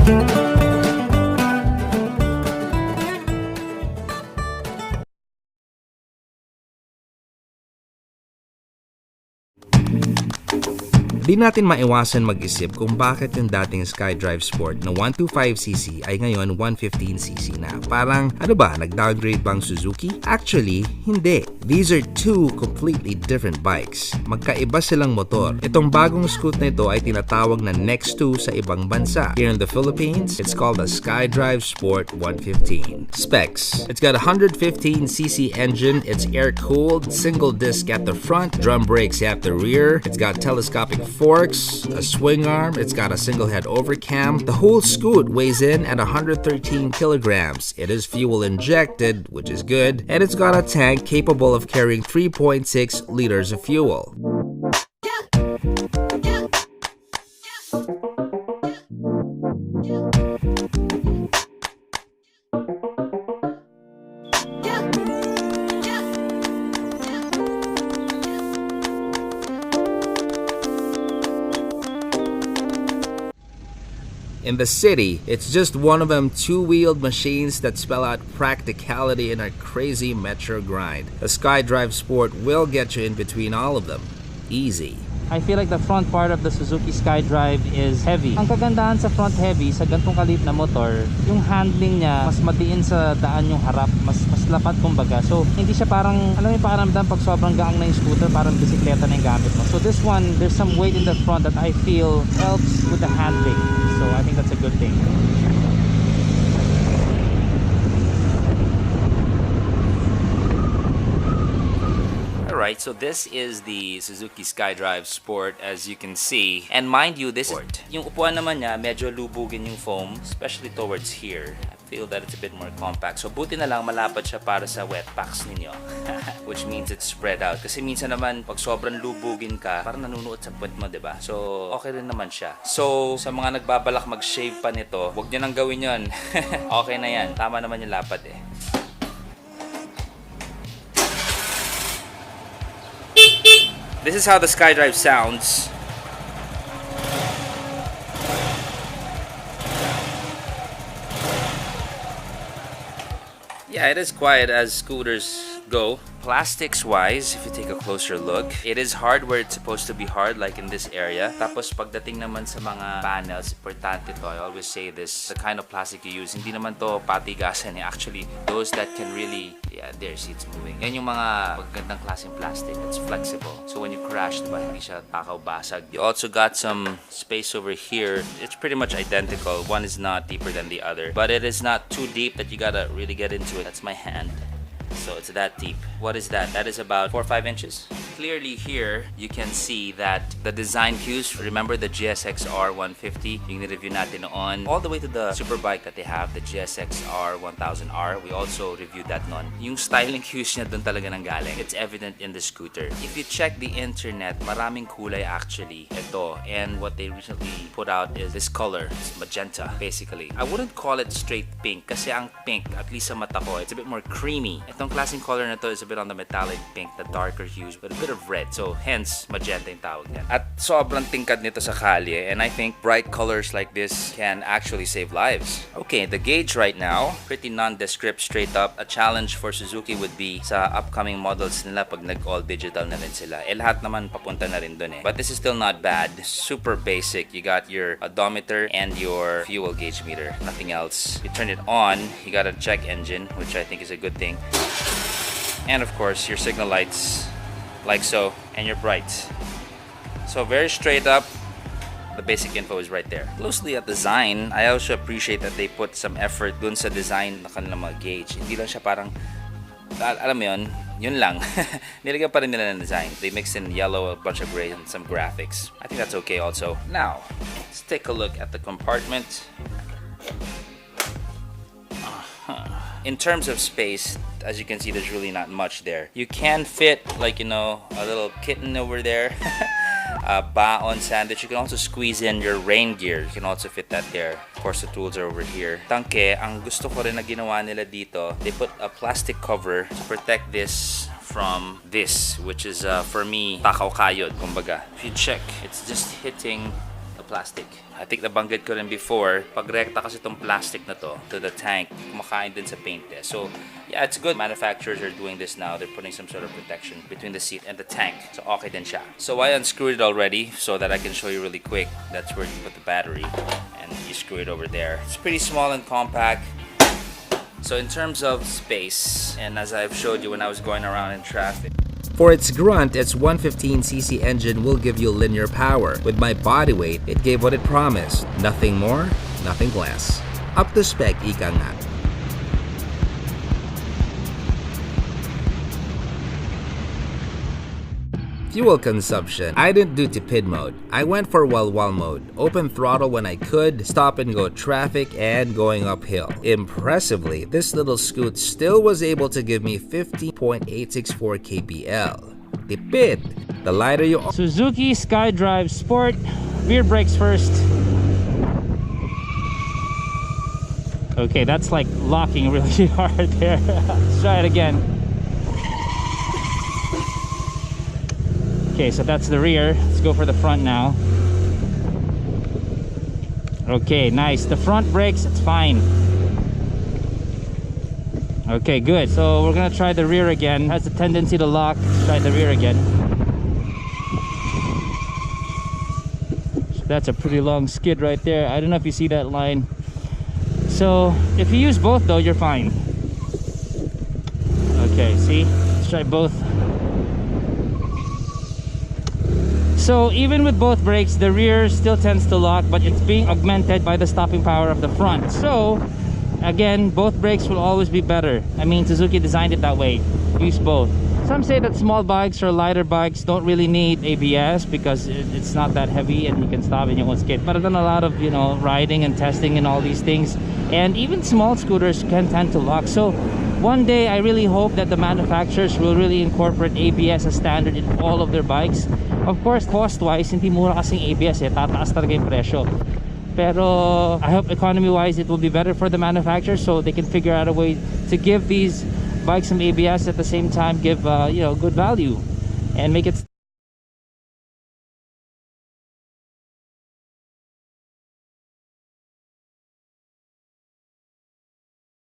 Di natin maiwasan mag-isip kung bakit yung dating skydrive sport na 125cc ay ngayon 115cc na. Parang, ano ba, nag-downgrade bang Suzuki? Actually, hindi. These are two completely different bikes. Magkaiba silang motor. Itong bagong scoot na ito ay tinatawag na next to sa ibang bansa. Here in the Philippines, it's called the skydrive sport 115. Specs. It's got a 115cc engine. It's air-cooled, single disc at the front, drum brakes at the rear. It's got telescopic forks, a swing arm, it's got a single head overcam. The whole scoot weighs in at 113 kilograms. It is fuel injected, which is good, and it's got a tank capable of carrying 3.6 liters of fuel. In the city, it's just one of them two-wheeled machines that spell out practicality in a crazy metro grind. A skydrive sport will get you in between all of them. Easy. I feel like the front part of the Suzuki skydrive is heavy. Ang kagandahan sa front heavy, sa gantong kalit na motor, yung handling niya, mas madiin sa daan yung harap, mas lapat kumbaga. So, hindi siya parang, alam mo yung pakiramdam pag sobrang gaang na yung scooter, parang bisikleta na yung gamit mo. So this one, there's some weight in the front that I feel helps with the handling. So I think that's a good thing. Alright, so this is the Suzuki Skydrive Sport, as you can see. And mind you, this is yung upuan naman niya, medyo lubugin yung foam, especially towards here. I feel that it's a bit more compact. So buti na lang malapad siya para sa wet packs ninyo. Which means it's spread out. Kasi minsan naman, pag sobrang lubugin ka, parang nanunuot sa puwet mo, diba? So, okay rin naman siya. So, sa mga nagbabalak mag-shave pa nito, huwag nyo nang gawin yon. Okay na yan. Tama naman yung lapad eh. This is how the skydrive sounds. Yeah, it is quiet as scooters go. Plastics wise, if you take a closer look, it is hard where it's supposed to be hard, like in this area. Tapos pagdating naman sa mga panels, importante to, I always say this, the kind of plastic you use, hindi naman to patigasan eh. Actually, those that can really, yeah, there, see it's moving. Yan yung mga magandang klaseng plastic, it's flexible. So when you crash, diba, hindi siya takaw basag. You also got some space over here. It's pretty much identical. One is not deeper than the other, but it is not too deep that you gotta really get into it. That's my hand. So it's that deep. What is that? That is about 4 or 5 inches. Clearly here, you can see that the design cues, remember the GSX-R 150, yung review natin noon, all the way to the superbike that they have, the GSX-R 1000R, we also reviewed that noon. Yung styling cues niya dun talaga nang galing. It's evident in the scooter. If you check the internet, maraming kulay actually ito. And what they recently put out is this color. It's magenta, basically. I wouldn't call it straight pink kasi ang pink, at least sa mata ko, it's a bit more creamy. Itong klaseng color na to is a bit on the metallic pink, the darker hues, with a bit of red. So, hence, magenta yung tawag niyan. At sobrang tingkad nito sa kalye, and I think bright colors like this can actually save lives. Okay, the gauge right now, pretty nondescript, straight up. A challenge for Suzuki would be sa upcoming models nila pag nag-all digital na rin sila. Eh, lahat naman papunta na rin dun eh. But this is still not bad. Super basic. You got your odometer and your fuel gauge meter. Nothing else. You turn it on, you got a check engine, which I think is a good thing. And of course, your signal lights, like so, and your brights. So very straight up, the basic info is right there. Closely at design, I also appreciate that they put some effort dun sa design na kanilang mga gauge. Hindi lang siya parang, alam mo yun lang. Nilagyan pa rin nila ng design. They mixed in yellow, a bunch of gray, and some graphics. I think that's okay also. Now, let's take a look at the compartment. In terms of space, as you can see, there's really not much there. You can fit, like, you know, a little kitten over there. Baon sandwich. You can also squeeze in your rain gear. You can also fit that there. Of course, the tools are over here. Tangke, ang gusto ko rin na ginawa nila dito, they put a plastic cover to protect this from this, which is, for me, takaw kayod, kumbaga. If you check, it's just hitting the plastic. I think nabanggit ko rin before, pag rekta kasi itong plastic na to the tank, kumakain din sa paint eh. So, yeah, it's good. Manufacturers are doing this now. They're putting some sort of protection between the seat and the tank. So, okay din siya. So, I unscrewed it already so that I can show you really quick. That's where you put the battery and you screw it over there. It's pretty small and compact. So, in terms of space, and as I've showed you when I was going around in traffic, For its grunt, its 115cc engine will give you linear power. With my body weight, it gave what it promised. Nothing more, nothing less. Up to spec, ika nga. Fuel consumption. I didn't do tipid mode. I went for walwal mode. Open throttle when I could, stop and go traffic, and going uphill. Impressively, this little scoot still was able to give me 50.864 kpl. Tipid. The lighter you... Suzuki SkyDrive Sport. Rear brakes first. Okay, that's like locking really hard there. Let's try it again. Okay, so that's the rear. Let's go for the front now. Okay, nice. The front brakes, it's fine. Okay, good. So we're gonna try the rear again. Has a tendency to lock. Let's try the rear again. So that's a pretty long skid right there. I don't know if you see that line. So if you use both though, you're fine. Okay, see? Let's try both. So even with both brakes, the rear still tends to lock, but it's being augmented by the stopping power of the front. So again, both brakes will always be better. I mean, Suzuki designed it that way. Use both. Some say that small bikes or lighter bikes don't really need ABS because it's not that heavy and you can stop in your own skid. But I've done a lot of, riding and testing and all these things, and even small scooters can tend to lock. So one day I really hope that the manufacturers will really incorporate ABS as standard in all of their bikes. Of course, cost-wise, hindi mura kasing ABS eh. Tataas talaga yung presyo. Pero I hope economy-wise it will be better for the manufacturers so they can figure out a way to give these bikes some ABS at the same time give good value and make it